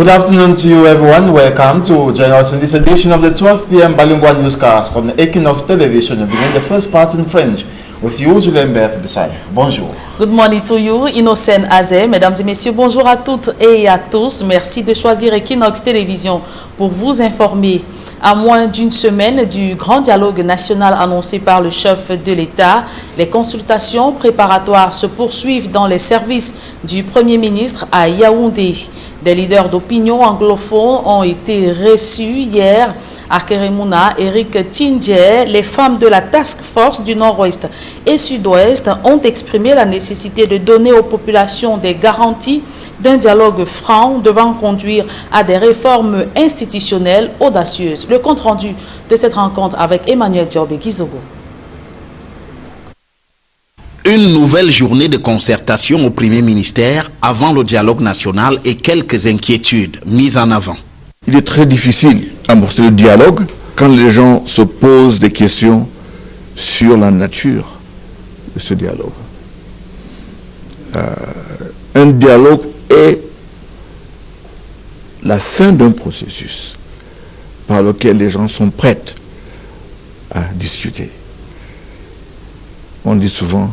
Good afternoon to you, everyone. Welcome to join us in this edition of the 12 p.m. Balingwa newscast on the Equinox Television. We begin the first part in French with you, Julien Berth Bissaye. Bonjour. Good morning to you, Innocent Azé. Mesdames et messieurs, bonjour à toutes et à tous. Merci de choisir Equinox Télévision pour vous informer. À moins d'une semaine du grand dialogue national annoncé par le chef de l'État, les consultations préparatoires se poursuivent dans les services du Premier ministre à Yaoundé. Des leaders d'opinion anglophones ont été reçus hier à Keremouna. Eric Tindie, les femmes de la Task Force du Nord-Ouest et Sud-Ouest ont exprimé la nécessité de donner aux populations des garanties d'un dialogue franc devant conduire à des réformes institutionnelles audacieuses. Le compte-rendu de cette rencontre avec Emmanuel Diobé-Gizogo. Une nouvelle journée de concertation au Premier ministère avant le dialogue national et quelques inquiétudes mises en avant. Il est très difficile d'amorcer le dialogue quand les gens se posent des questions sur la nature de ce dialogue. Un dialogue est la fin d'un processus par lequel les gens sont prêts à discuter. On dit souvent,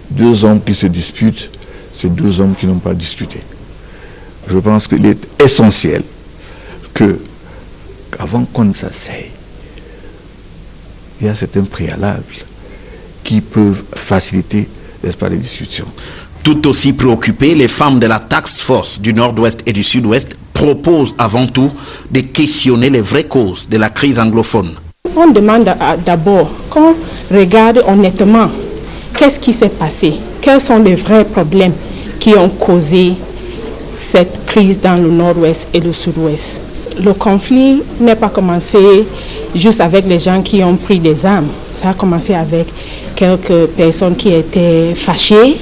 deux hommes qui se disputent, c'est deux hommes qui n'ont pas discuté. Je pense qu'il est essentiel que, avant qu'on ne s'asseye, il y a certains préalables qui peuvent faciliter, n'est-ce pas, les discussions. Tout aussi préoccupées, les femmes de la Task Force du Nord-Ouest et du Sud-Ouest proposent avant tout de questionner les vraies causes de la crise anglophone. On demande d'abord qu'on regarde honnêtement qu'est-ce qui s'est passé, quels sont les vrais problèmes qui ont causé cette crise dans le Nord-Ouest et le Sud-Ouest. Le conflit n'est pas commencé juste avec les gens qui ont pris des armes. Ça a commencé avec quelques personnes qui étaient fâchées,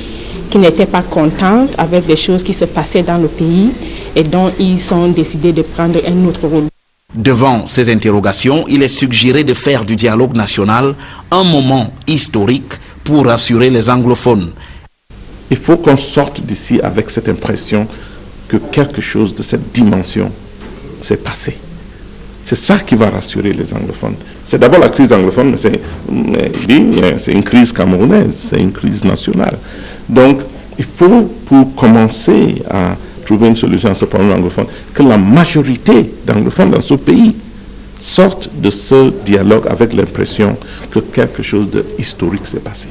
qui n'étaient pas contentes avec des choses qui se passaient dans le pays et dont ils ont décidé de prendre un autre rôle. Devant ces interrogations, il est suggéré de faire du dialogue national un moment historique pour rassurer les anglophones. Il faut qu'on sorte d'ici avec cette impression que quelque chose de cette dimension s'est passé. C'est ça qui va rassurer les anglophones. C'est d'abord la crise anglophone, mais c'est une crise camerounaise, c'est une crise nationale. Donc, il faut, pour commencer à trouver une solution à ce problème anglophone, que la majorité d'anglophones dans ce pays sortent de ce dialogue avec l'impression que quelque chose d'historique s'est passé.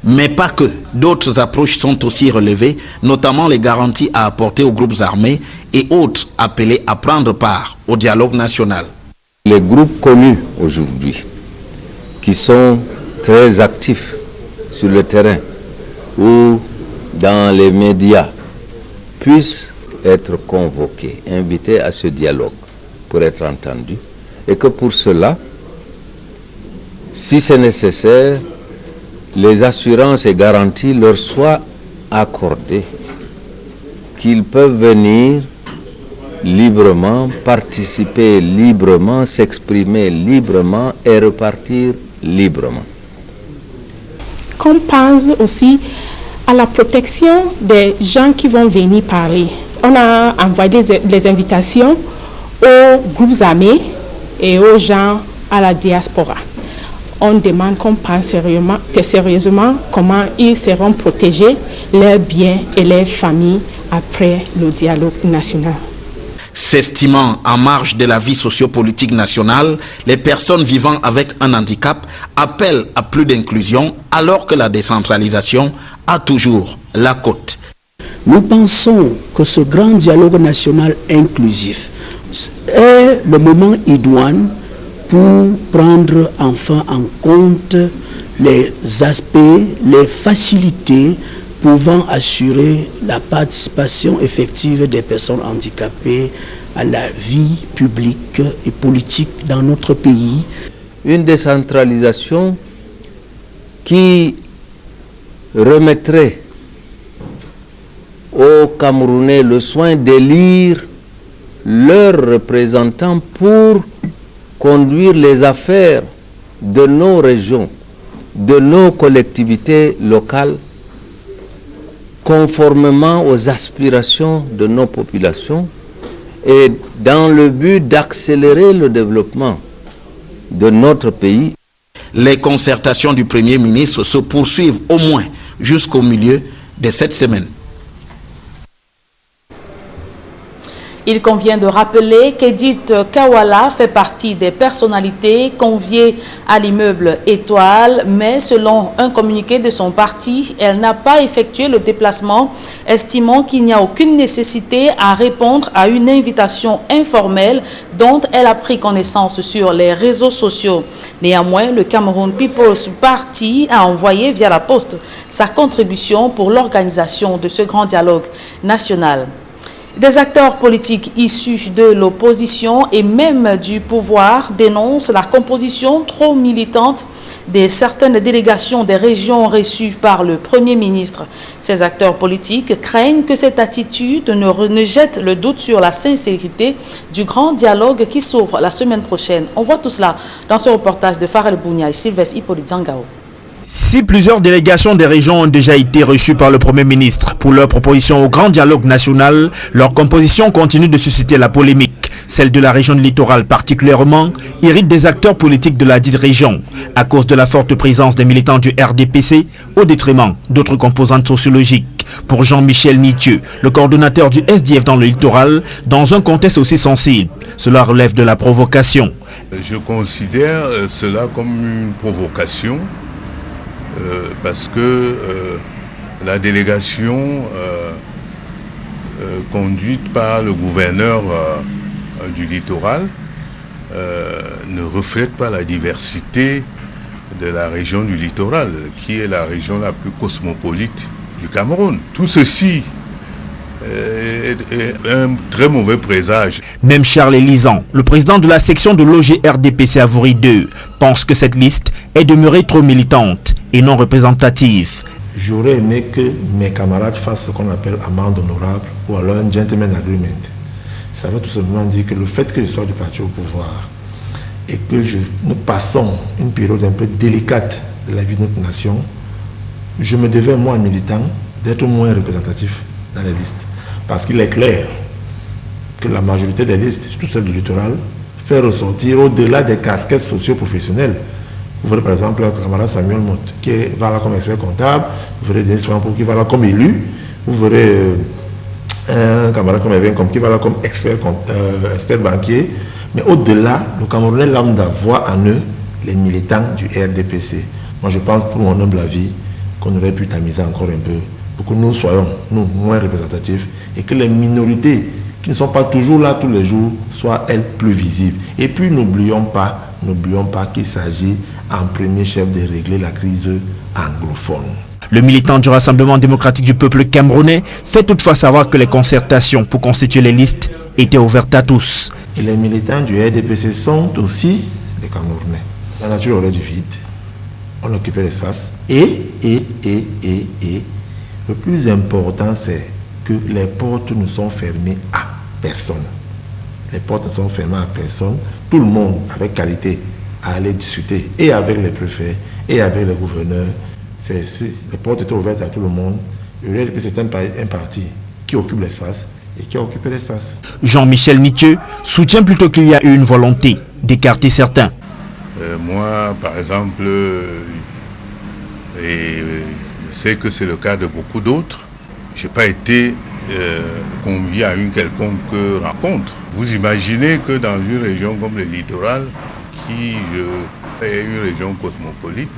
Mais pas que. D'autres approches sont aussi relevées, notamment les garanties à apporter aux groupes armés et autres appelés à prendre part au dialogue national. Les groupes connus aujourd'hui, qui sont très actifs sur le terrain ou dans les médias, puissent être convoqués, invités à ce dialogue pour être entendus, et que pour cela, si c'est nécessaire, les assurances et garanties leur soient accordées, qu'ils peuvent venir librement, participer librement, s'exprimer librement et repartir librement. Qu'on pense aussi à la protection des gens qui vont venir parler. On a envoyé des invitations aux groupes armés et aux gens à la diaspora. On demande qu'on pense sérieusement comment ils seront protégés, leurs biens et leurs familles après le dialogue national. S'estimant en marge de la vie sociopolitique nationale, les personnes vivant avec un handicap appellent à plus d'inclusion alors que la décentralisation a toujours la cote. Nous pensons que ce grand dialogue national inclusif est le moment idoine pour prendre enfin en compte les aspects, les facilités pouvant assurer la participation effective des personnes handicapées à la vie publique et politique dans notre pays. Une décentralisation qui remettrait aux Camerounais le soin d'élire leurs représentants pour conduire les affaires de nos régions, de nos collectivités locales, conformément aux aspirations de nos populations et dans le but d'accélérer le développement de notre pays. Les concertations du Premier ministre se poursuivent au moins jusqu'au milieu de cette semaine. Il convient de rappeler qu'Edith Kawala fait partie des personnalités conviées à l'immeuble Étoile, mais selon un communiqué de son parti, elle n'a pas effectué le déplacement, estimant qu'il n'y a aucune nécessité à répondre à une invitation informelle dont elle a pris connaissance sur les réseaux sociaux. Néanmoins, le Cameroun People's Party a envoyé via la poste sa contribution pour l'organisation de ce grand dialogue national. Des acteurs politiques issus de l'opposition et même du pouvoir dénoncent la composition trop militante de certaines délégations des régions reçues par le Premier ministre. Ces acteurs politiques craignent que cette attitude ne jette le doute sur la sincérité du grand dialogue qui s'ouvre la semaine prochaine. On voit tout cela dans ce reportage de Farel Bounia et Sylvestre Hippolyte Zangao. Si plusieurs délégations des régions ont déjà été reçues par le Premier ministre pour leur proposition au grand dialogue national, leur composition continue de susciter la polémique. Celle de la région littorale particulièrement irrite des acteurs politiques de la dite région à cause de la forte présence des militants du RDPC au détriment d'autres composantes sociologiques. Pour Jean-Michel Nitieux, le coordonnateur du SDF dans le littoral, dans un contexte aussi sensible, cela relève de la provocation. Je considère cela comme une provocation. Parce que la délégation conduite par le gouverneur du littoral ne reflète pas la diversité de la région du littoral, qui est la région la plus cosmopolite du Cameroun. Tout ceci est un très mauvais présage. Même Charles Elisan, le président de la section de l'OG-RDPC à Voury 2, pense que cette liste est demeurée trop militante et non représentative. J'aurais aimé que mes camarades fassent ce qu'on appelle amende honorable ou alors un gentleman agreement. Ça veut tout simplement dire que le fait que je sois du parti au pouvoir et que nous passons une période un peu délicate de la vie de notre nation, je me devais, moi, militant, d'être moins représentatif dans les listes. Parce qu'il est clair que la majorité des listes, surtout celles du littoral, fait ressortir au-delà des casquettes socio-professionnelles. Vous verrez par exemple le camarade Samuel Mott qui va là comme expert comptable, vous verrez Denis Frampo qui va là comme élu, vous verrez un camarade comme Evan qui va là comme expert banquier. Mais au-delà, le Camerounais lambda voit en eux les militants du RDPC. Moi je pense, pour mon humble avis, qu'on aurait pu tamiser encore un peu pour que nous soyons, nous, moins représentatifs et que les minorités qui ne sont pas toujours là tous les jours soient, elles, plus visibles. Et puis n'oublions pas qu'il s'agit en premier chef de régler la crise anglophone. Le militant du Rassemblement démocratique du peuple camerounais fait toutefois savoir que les concertations pour constituer les listes étaient ouvertes à tous. Et les militants du RDPC sont aussi les Camerounais. La nature aurait du vide, on occupait l'espace et le plus important c'est que les portes ne sont fermées à personne. Les portes ne sont fermées à personne. Tout le monde, avec qualité, a allé discuter et avec les préfets et avec les gouverneurs. Les portes étaient ouvertes à tout le monde. Le RDP, c'est un parti qui occupe l'espace et qui a occupé l'espace. Jean-Michel Nitieux soutient plutôt qu'il y a eu une volonté d'écarter certains. Moi, par exemple, et je sais que c'est le cas de beaucoup d'autres, je n'ai pas été convié à une quelconque rencontre. Vous imaginez que dans une région comme le littoral, qui est une région cosmopolite,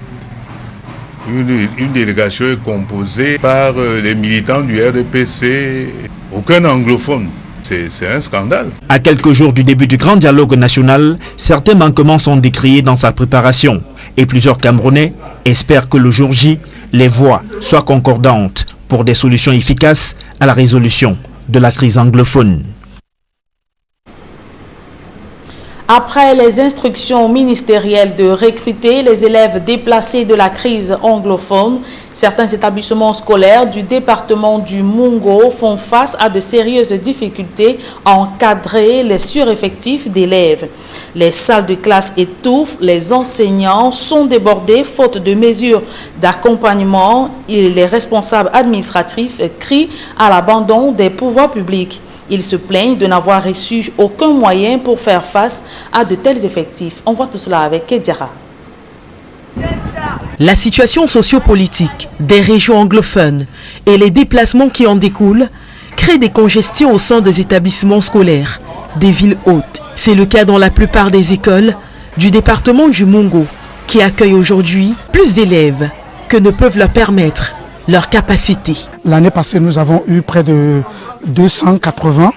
une délégation est composée par les militants du RDPC, aucun anglophone. C'est un scandale. À quelques jours du début du grand dialogue national, certains manquements sont décriés dans sa préparation. Et plusieurs Camerounais espèrent que le jour J, les voix soient concordantes pour des solutions efficaces à la résolution de la crise anglophone. Après les instructions ministérielles de recruter les élèves déplacés de la crise anglophone, certains établissements scolaires du département du Mungo font face à de sérieuses difficultés à encadrer les sureffectifs d'élèves. Les salles de classe étouffent, les enseignants sont débordés faute de mesures d'accompagnement et les responsables administratifs crient à l'abandon des pouvoirs publics. Ils se plaignent de n'avoir reçu aucun moyen pour faire face à de tels effectifs. On voit tout cela avec Kedjara. La situation sociopolitique des régions anglophones et les déplacements qui en découlent créent des congestions au sein des établissements scolaires, des villes hautes. C'est le cas dans la plupart des écoles du département du Mungo, qui accueille aujourd'hui plus d'élèves que ne peuvent leur permettre leurs capacités. L'année passée, nous avons eu près de 280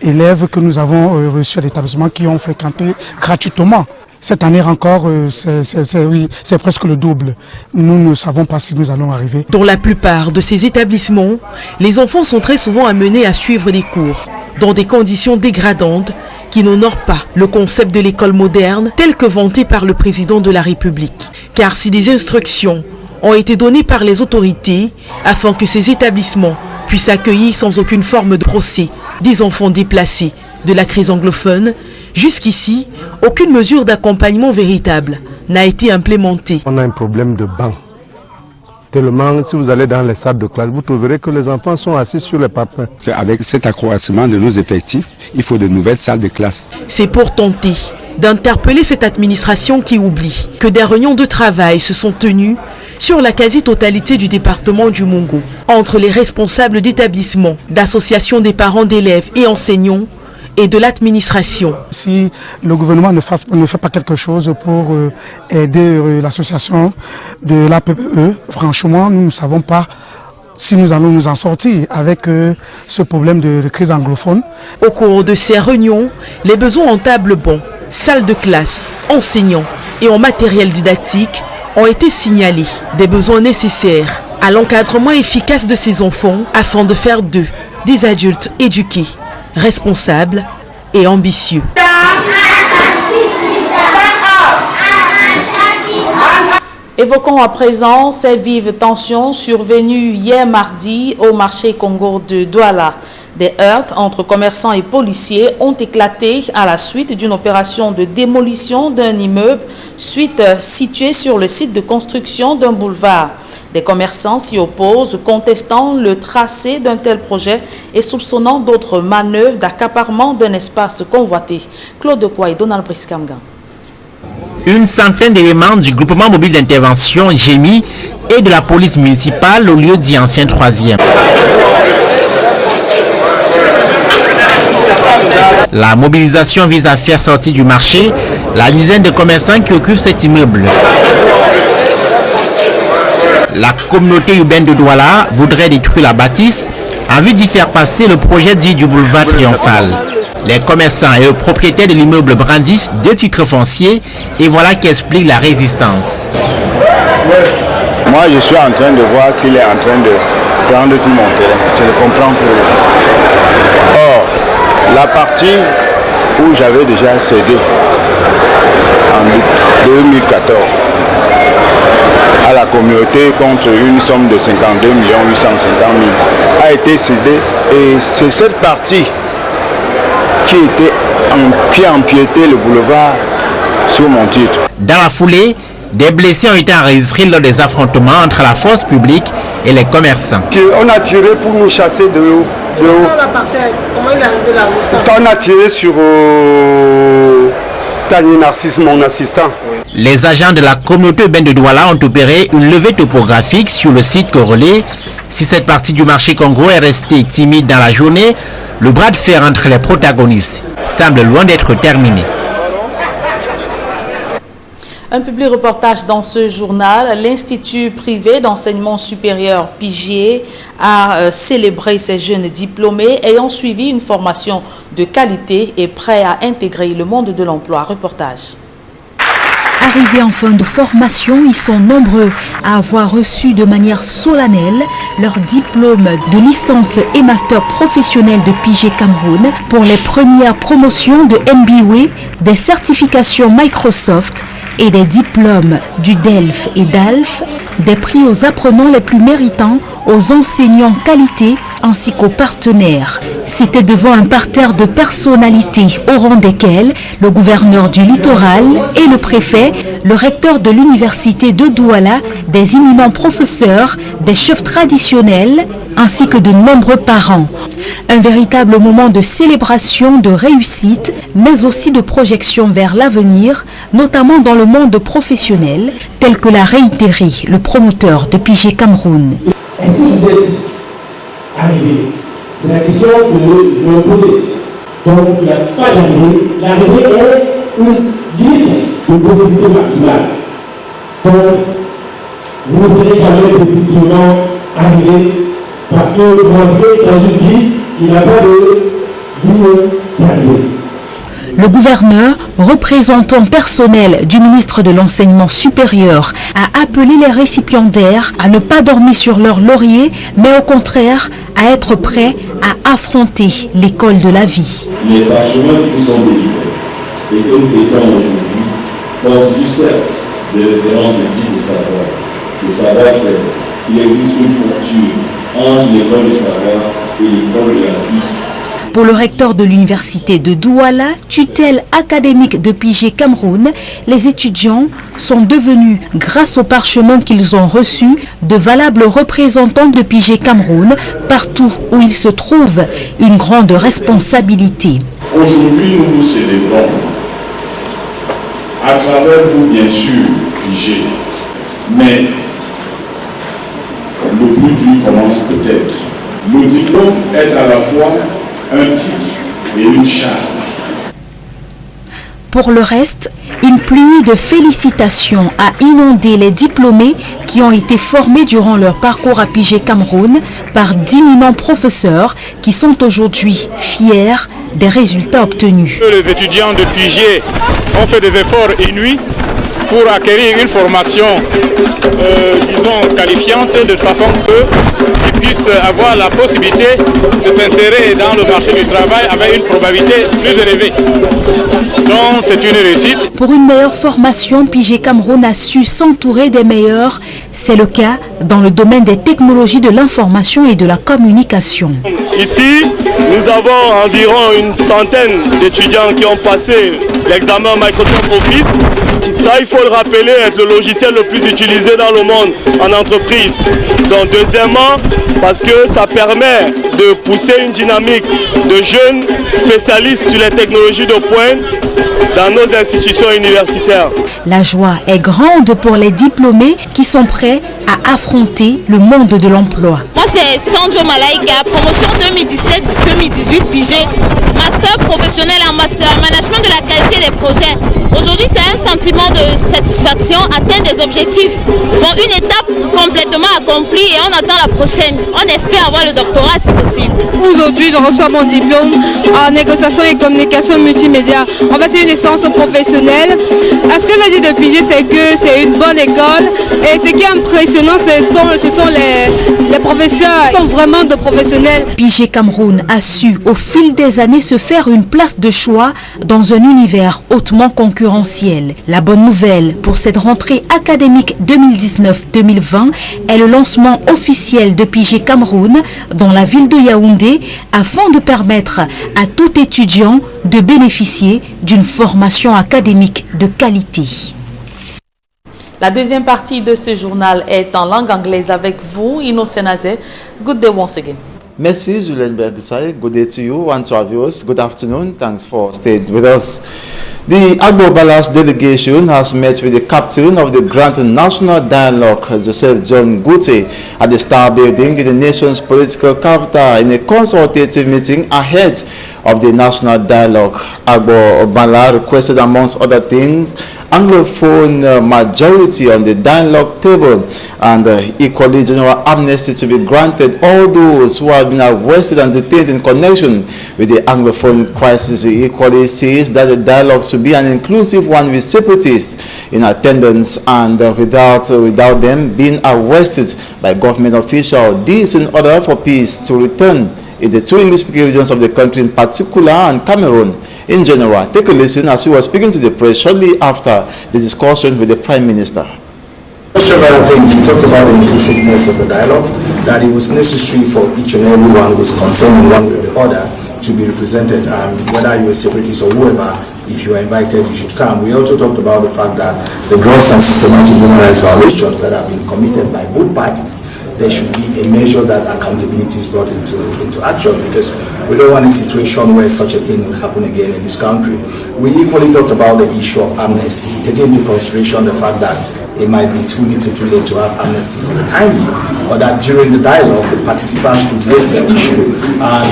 élèves que nous avons reçus à l'établissement qui ont fréquenté gratuitement. Cette année encore, c'est presque le double. Nous ne savons pas si nous allons arriver. Dans la plupart de ces établissements, les enfants sont très souvent amenés à suivre des cours dans des conditions dégradantes qui n'honorent pas le concept de l'école moderne tel que vanté par le président de la République. Car si des instructions ont été données par les autorités afin que ces établissements puissent accueillir sans aucune forme de procès des enfants déplacés de la crise anglophone, jusqu'ici, aucune mesure d'accompagnement véritable n'a été implémentée. On a un problème de banc. Tellement, si vous allez dans les salles de classe, vous trouverez que les enfants sont assis sur les parpaings. Avec cet accroissement de nos effectifs, il faut de nouvelles salles de classe. C'est pour tenter d'interpeller cette administration qui oublie que des réunions de travail se sont tenues sur la quasi-totalité du département du Mungo, entre les responsables d'établissements, d'associations des parents d'élèves et enseignants, et de l'administration. Si le gouvernement ne fait pas quelque chose pour aider l'association de l'APPE, franchement, nous ne savons pas si nous allons nous en sortir avec ce problème de crise anglophone. Au cours de ces réunions, les besoins en table bon, salles de classe, enseignants et en matériel didactique ont été signalés. Des besoins nécessaires à l'encadrement efficace de ces enfants afin de faire d'eux des adultes éduqués, responsables et ambitieux. Évoquons à présent ces vives tensions survenues hier mardi au marché Congo de Douala. Des heurts entre commerçants et policiers ont éclaté à la suite d'une opération de démolition d'un immeuble situé sur le site de construction d'un boulevard. Des commerçants s'y opposent, contestant le tracé d'un tel projet et soupçonnant d'autres manœuvres d'accaparement d'un espace convoité. Claude Kouai, Donald Briskamgan. Une centaine d'éléments du groupement mobile d'intervention GEMI et de la police municipale au lieu dit ancien 3e. La mobilisation vise à faire sortir du marché la dizaine de commerçants qui occupent cet immeuble. La communauté urbaine de Douala voudrait détruire la bâtisse en vue d'y faire passer le projet dit du boulevard triomphal. Les commerçants et le propriétaire de l'immeuble brandissent 2 titres fonciers et voilà qu'explique la résistance. Moi, je suis en train de voir qu'il est en train de prendre tout mon terrain. Je le comprends plus. Or, la partie où j'avais déjà cédé en 2014 à la communauté contre une somme de 52 850 000 a été cédée et c'est cette partie qui empiétait le boulevard sur mon titre. Dans la foulée, des blessés ont été enregistrés lors des affrontements entre la force publique et les commerçants. On a tiré pour nous chasser de haut. Comment il est arrivé là? On a tiré sur Tani Narcisse, mon assistant. Les agents de la communauté urbaine de Douala ont opéré une levée topographique sur le site corrélé. Si cette partie du marché Congo est restée timide dans la journée, le bras de fer entre les protagonistes semble loin d'être terminé. Un public reportage dans ce journal. L'Institut privé d'enseignement supérieur Pigier a célébré ses jeunes diplômés ayant suivi une formation de qualité et prêts à intégrer le monde de l'emploi. Reportage. Arrivés en fin de formation, ils sont nombreux à avoir reçu de manière solennelle leur diplôme de licence et master professionnel de Pigier Cameroun pour les premières promotions de MBA, des certifications Microsoft et des diplômes du DELF et DALF, des prix aux apprenants les plus méritants, aux enseignants qualité ainsi qu'aux partenaires. C'était devant un parterre de personnalités au rang desquelles le gouverneur du littoral et le préfet, le recteur de l'université de Douala, des éminents professeurs, des chefs traditionnels ainsi que de nombreux parents. Un véritable moment de célébration, de réussite, mais aussi de projection vers l'avenir, notamment dans le monde professionnel, tel que l'a réitéré le promoteur de PIGE Cameroun. Est-ce que vous êtes arrivé? C'est la question que je me posais. Donc il n'y a pas d'arrivée. L'arrivée est une limite de possibilité maximale. Donc vous ne serez jamais définitivement arrivé parce que rentrer dans une vie, il n'y a pas de vie d'arrivée. Le gouverneur, représentant personnel du ministre de l'Enseignement supérieur, a appelé les récipiendaires à ne pas dormir sur leur laurier, mais au contraire à être prêts à affronter l'école de la vie. Les parchemins qui sont délivrés et que nous faisons aujourd'hui constituent certes des références éthiques de savoir-faire. Il existe une fracture entre l'école du savoir et l'école de la vie. Pour le recteur de l'université de Douala, tutelle académique de PIGE Cameroun, les étudiants sont devenus, grâce aux parchemins qu'ils ont reçus, de valables représentants de PIGE Cameroun partout où ils se trouvent, une grande responsabilité. Aujourd'hui, nous vous célébrons, à travers vous bien sûr, PIGE, mais le plus dur commence peut-être. Le diplôme est à la fois un titre et une charge. Pour le reste, une pluie de félicitations a inondé les diplômés qui ont été formés durant leur parcours à PIGE Cameroun par d'éminents professeurs qui sont aujourd'hui fiers des résultats obtenus. Les étudiants de PIGE ont fait des efforts inouïs pour acquérir une formation, disons, qualifiante, de façon qu'ils puissent avoir la possibilité de s'insérer dans le marché du travail avec une probabilité plus élevée. Donc c'est une réussite. Pour une meilleure formation, PIGE Cameroun a su s'entourer des meilleurs. C'est le cas dans le domaine des technologies de l'information et de la communication. Ici, nous avons environ une centaine d'étudiants qui ont passé l'examen Microsoft Office. Ça, il faut le rappeler, est le logiciel le plus utilisé dans le monde en entreprise. Donc deuxièmement, parce que ça permet de pousser une dynamique de jeunes spécialistes sur les technologies de pointe dans nos institutions universitaires. La joie est grande pour les diplômés qui sont prêts à affronter le monde de l'emploi. Moi c'est Sandro Malaïka, promotion 2017-2018 PIGE, master professionnel en master management de la qualité des projets. Aujourd'hui c'est un sentiment de satisfaction, atteindre des objectifs. Bon, une étape complètement accomplie et on attend la prochaine. On espère avoir le doctorat si possible. Aujourd'hui je reçois mon diplôme en négociation et communication multimédia. En fait c'est une licence professionnelle. Ce que je dis de PIGE c'est que c'est une bonne école et ce qui est impressionnant ce sont les professeurs qui sont vraiment de professionnels. PIGE Cameroun a su au fil des années se faire une place de choix dans un univers hautement concurrentiel. La bonne nouvelle pour cette rentrée académique 2019-2020 est le lancement officiel de PIGE Cameroun dans la ville de Yaoundé afin de permettre à tout étudiant de bénéficier d'une formation académique de qualité. La deuxième partie de ce journal est en langue anglaise avec vous, Innocent Azé. Good day once again. Merci, Julien Berdisai. Good day to you and to our viewers. Good afternoon. Thanks for staying with us. The Agbo Balas delegation has met with the captain of the Grand National Dialogue, Joseph John Gute, at the Star Building in the nation's political capital in a consultative meeting ahead of the National Dialogue. Agbo Bala requested, amongst other things, Anglophone majority on the dialogue table and equally general amnesty to be granted all those who have been arrested and detained in connection with the Anglophone crisis. He equally says that the dialogue should be an inclusive one with separatists in attendance and without them being arrested by government officials. This in order for peace to return in the two English-speaking regions of the country in particular and Cameroon in general. Take a listen as he was speaking to the press shortly after the discussion with the Prime Minister. Several things. We talked about the inclusiveness of the dialogue. that it was necessary for each and everyone who was concerned in one way or the other to be represented, whether you were separatist or whoever. If you are invited, you should come. We also talked about the fact that the gross and systematic human rights violations that have been committed by both parties, there should be a measure that accountability is brought into action, because we don't want a situation where such a thing will happen again in this country. We equally talked about the issue of amnesty, taking into consideration the fact that it might be too little too late to have amnesty for the time being, or that during the dialogue the participants could raise the issue.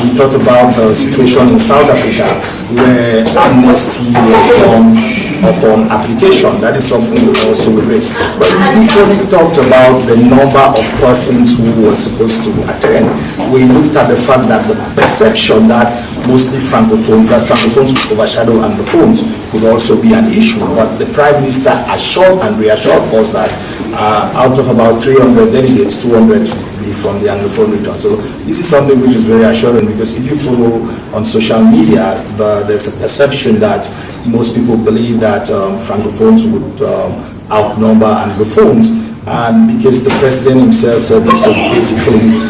We talked about the situation in South Africa where amnesty was done upon application. That is something we also raised. But we equally talked about the number of persons who were supposed to attend. We looked at the fact that the perception that mostly francophones would overshadow anglophones could also be an issue. But the Prime Minister assured and reassured us that out of about 300 delegates, 200 will be from the anglophone region. So this is something which is very assuring, because if you follow on social media, there's a perception that most people believe that francophones would outnumber anglophones. And because the president himself said this was basically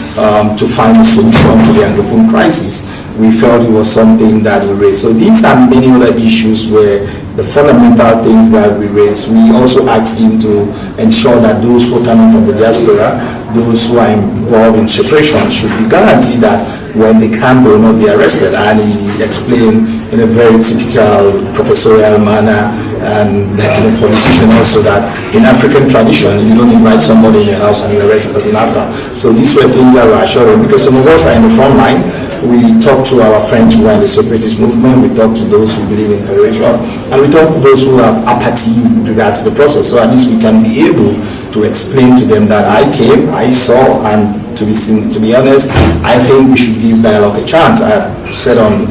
to find a solution to the anglophone crisis, we felt it was something that we raised. So these are many other issues where the fundamental things that we raised. We also asked him to ensure that those who are coming from the diaspora, those who are involved in separation, should be guaranteed that when they come, they will not be arrested. And he explained in a very typical professorial manner, and like in a politician also, that in African tradition, you don't invite somebody in your house and you arrest the person after. So these were things that were assuring, because some of us are in the front line. We talk to our friends who are in the separatist movement, we talk to those who believe in federation, and we talk to those who have apathy with regards to the process. So at least we can be able to explain to them that I came, I saw, and to be honest, I think we should give dialogue a chance. I said on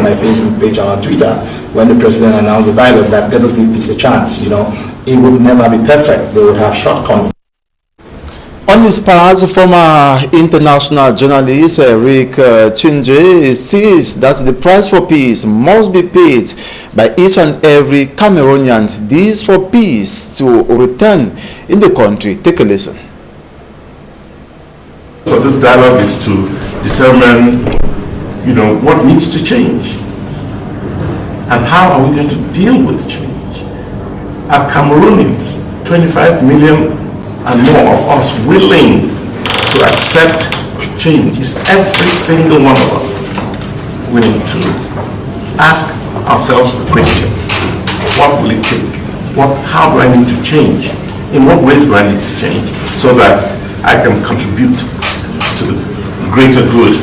my Facebook page and on Twitter, when the president announced the dialogue, that let us give peace a chance. You know, it would never be perfect. They would have shortcomings. On his part, former international journalist Eric Chinje says that the price for peace must be paid by each and every Cameroonian. This for peace to return in the country. Take a listen. So this dialogue is to determine, what needs to change and how are we going to deal with change. Are Cameroonians, 25 million and more of us, willing to accept change? Is every single one of us willing to ask ourselves the question, what will it take? How do I need to change? In what ways do I need to change so that I can contribute to the greater good?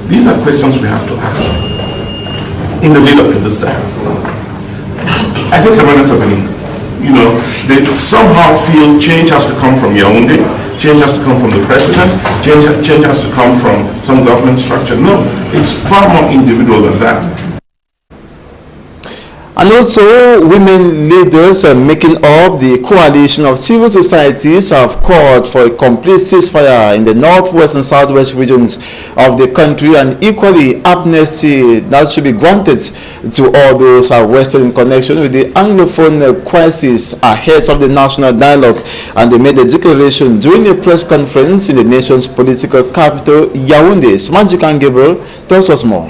These are questions we have to ask in the lead up to this dialogue. I think Cameroonians have been, they somehow feel change has to come from Yaoundé, change has to come from the president, change has to come from some government structure. No, it's far more individual than that. And also, women leaders making up the coalition of civil societies have called for a complete ceasefire in the northwest and southwest regions of the country, and equally amnesty that should be granted to all those arrested in connection with the Anglophone crisis ahead of the national dialogue. And they made a declaration during a press conference in the nation's political capital, Yaoundé. Smanjikan Gabriel tells us more.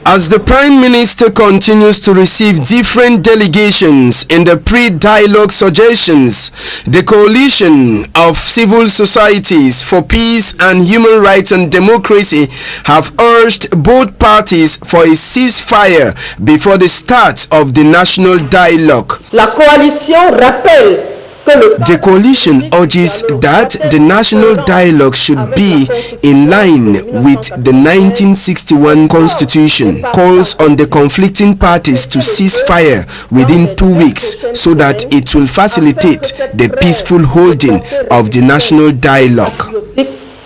As the Prime Minister continues to receive different delegations in the pre-dialogue suggestions, the Coalition of Civil Societies for Peace and Human Rights and Democracy have urged both parties for a ceasefire before the start of the national dialogue. La coalition rappelle The coalition urges that the national dialogue should be in line with the 1961 constitution, calls on the conflicting parties to cease fire within 2 weeks so that it will facilitate the peaceful holding of the national dialogue.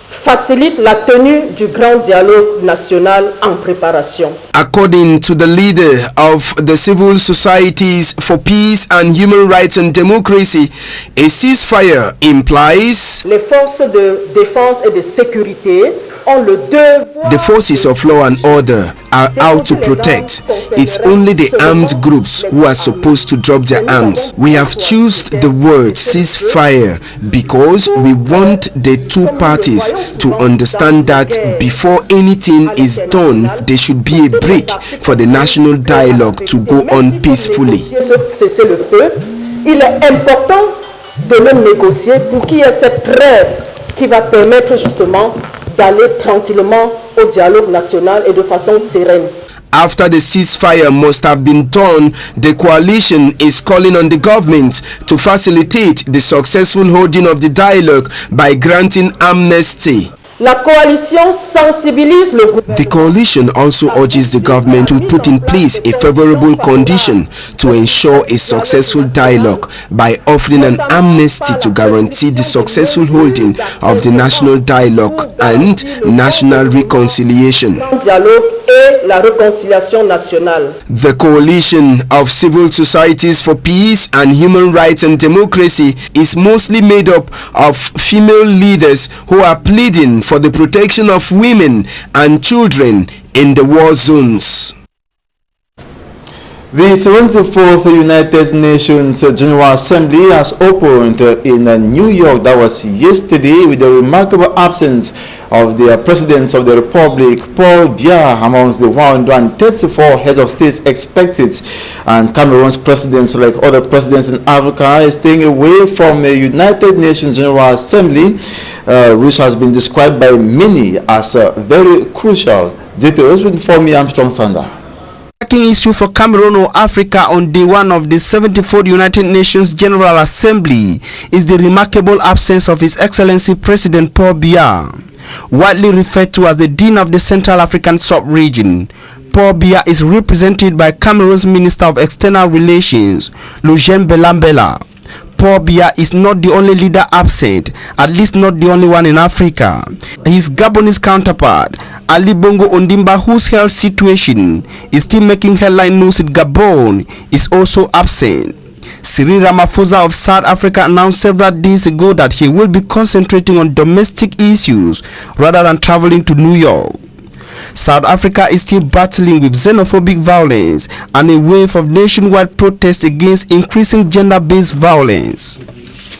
Facilite la tenue du grand dialogue national en préparation. According to the leader of the Civil Societies for Peace and Human Rights and Democracy, a ceasefire implies les forces de défense et de sécurité ont le devoir. The forces of law and order are out to protect. It's only the armed groups who are supposed to drop their arms. We have chosen the word ceasefire because we want the two parties to understand that before anything is done, there should be a break for the national dialogue to go on peacefully. Il est important de le négocier pour qu'il y ait cette trêve qui va permettre justement d'aller tranquillement au dialogue national et de façon sereine. After the ceasefire must have been done, the coalition is calling on the government to facilitate the successful holding of the dialogue by granting amnesty. La coalition sensibilise le gouvernement. The coalition also urges the government to put in place a favorable condition to ensure a successful dialogue by offering an amnesty to guarantee the successful holding of the national dialogue and national reconciliation. La réconciliation nationale. The coalition of civil societies for peace and human rights and democracy is mostly made up of female leaders who are pleading for the protection of women and children in the war zones. The 74th United Nations General Assembly has opened in New York. That was yesterday, with the remarkable absence of the President of the Republic, Paul Biya, amongst the 134 heads of states expected. And Cameroon's president, like other presidents in Africa, is staying away from a United Nations General Assembly, which has been described by many as very crucial. Details with Fomi Armstrong Sander. Issue for Cameroon or Africa on day one of the 74th United Nations General Assembly is the remarkable absence of His Excellency President Paul Biya. Widely referred to as the Dean of the Central African Sub-Region, Paul Biya is represented by Cameroon's Minister of External Relations, Lucien Belambela. Paul Biya is not the only leader absent, at least not the only one in Africa. His Gabonese counterpart, Ali Bongo Ondimba, whose health situation is still making headline news in Gabon, is also absent. Cyril Ramaphosa of South Africa announced several days ago that he will be concentrating on domestic issues rather than traveling to New York. South Africa is still battling with xenophobic violence and a wave of nationwide protests against increasing gender-based violence.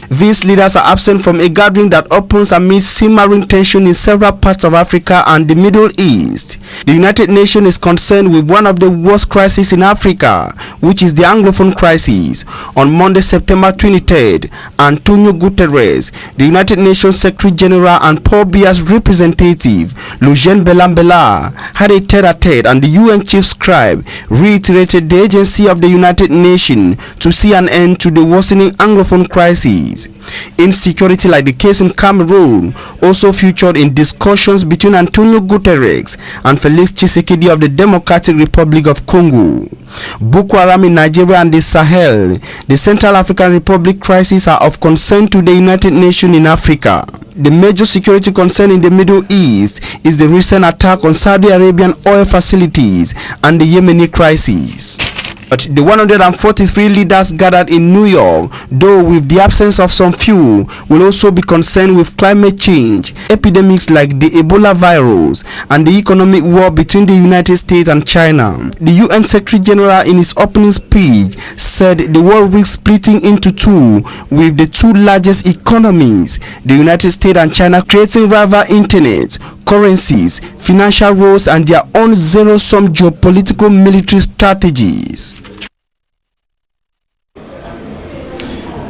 These leaders are absent from a gathering that opens amid simmering tension in several parts of Africa and the Middle East. The United Nations is concerned with one of the worst crises in Africa, which is the Anglophone crisis. On Monday, September 23rd, Antonio Guterres, the United Nations Secretary General, and Paul Biya's representative, Lucien Belambela, had a tete-a-tete, and the UN Chief Scribe reiterated the agency of the United Nations to see an end to the worsening Anglophone crisis. Insecurity, like the case in Cameroon, also featured in discussions between Antonio Guterres and Felix Tshisekedi of the Democratic Republic of Congo. Boko Haram in Nigeria and the Sahel, the Central African Republic crisis, are of concern to the United Nations in Africa. The major security concern in the Middle East is the recent attack on Saudi Arabian oil facilities and the Yemeni crisis. But the 143 leaders gathered in New York, though with the absence of some few, will also be concerned with climate change, epidemics like the Ebola virus, and the economic war between the United States and China. The UN Secretary General, in his opening speech, said the world risks splitting into two, with the two largest economies, the United States and China, creating rival internet, currencies, financial roles, and their own zero-sum geopolitical military strategies.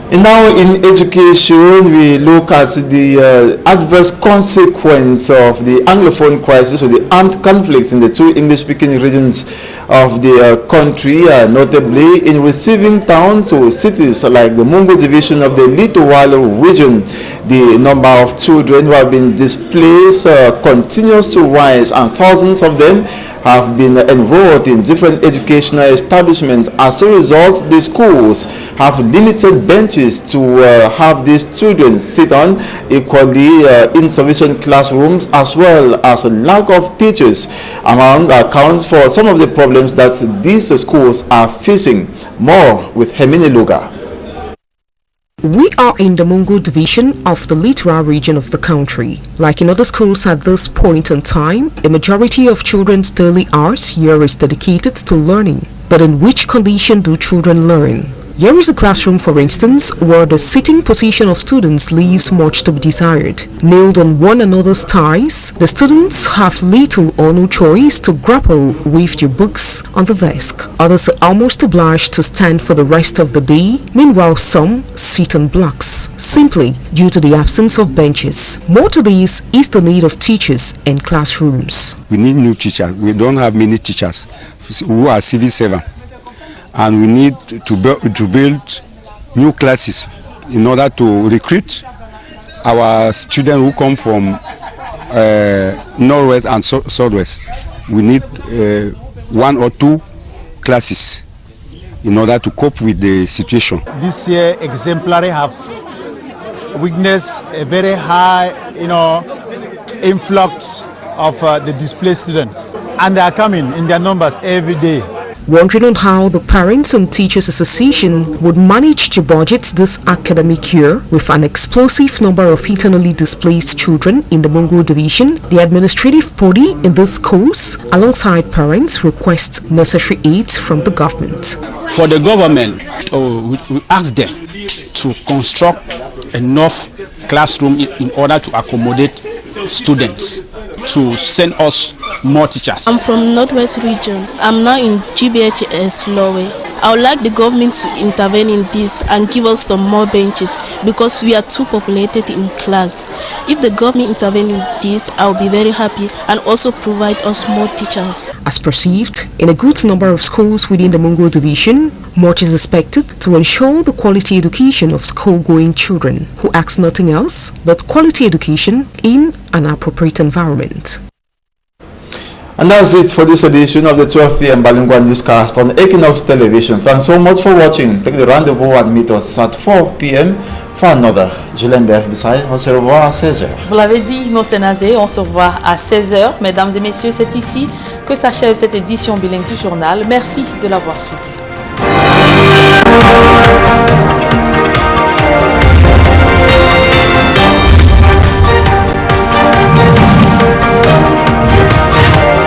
And now in education, we look at the adverse consequence of the Anglophone crisis, or the armed conflicts in the two English-speaking regions of the country, notably in receiving towns or cities like the Mungo division of the Litowalo region. The number of children who have been displaced continues to rise, and thousands of them have been enrolled in different educational establishments. As a result, the schools have limited benches to have these children sit on, equally insufficient classrooms, as well as a lack of teachers among accounts for some of the problems that these schools are facing. More with Hemini Luga. We are in the Mungo division of the Littoral region of the country. Like in other schools at this point in time, the majority of children's daily hours here is dedicated to learning. But in which condition do children learn? Here is a classroom, for instance, where the sitting position of students leaves much to be desired. Nailed on one another's ties, the students have little or no choice to grapple with their books on the desk. Others are almost obliged to stand for the rest of the day. Meanwhile, some sit on blocks, simply due to the absence of benches. More to this is the need of teachers and classrooms. We need new teachers. We don't have many teachers who are civil servants. And we need to build new classes in order to recruit our students who come from Northwest and Southwest. We need 1 or 2 classes in order to cope with the situation. This year, Exemplary have witnessed a very high, influx of the displaced students, and they are coming in their numbers every day. Wondering on how the Parents and Teachers Association would manage to budget this academic year with an explosive number of internally displaced children in the Mungo division, the administrative body in this schools, alongside parents, requests necessary aid from the government. For the government, we ask them to construct enough classroom in order to accommodate students, to send us more teachers. I'm from Northwest region. I'm now in GBHS Lowe. I would like the government to intervene in this and give us some more benches because we are too populated in class. If the government intervene in this, I will be very happy and also provide us more teachers. As perceived, in a good number of schools within the Mungo division, much is expected to ensure the quality education of school-going children who ask nothing else but quality education in an appropriate environment. And that's it for this edition of the 12 p.m. bilingual newscast on Equinox Television. Thanks so much for watching. Take the rendezvous and meet us at 4 p.m. for another. Julien Berg-Bissaye, on se revoit à 16h. Vous l'avez dit, Innocent Azé, on se revoit à 16h. Mesdames et messieurs, c'est ici que s'achève cette édition bilingue du journal. Merci de l'avoir suivi.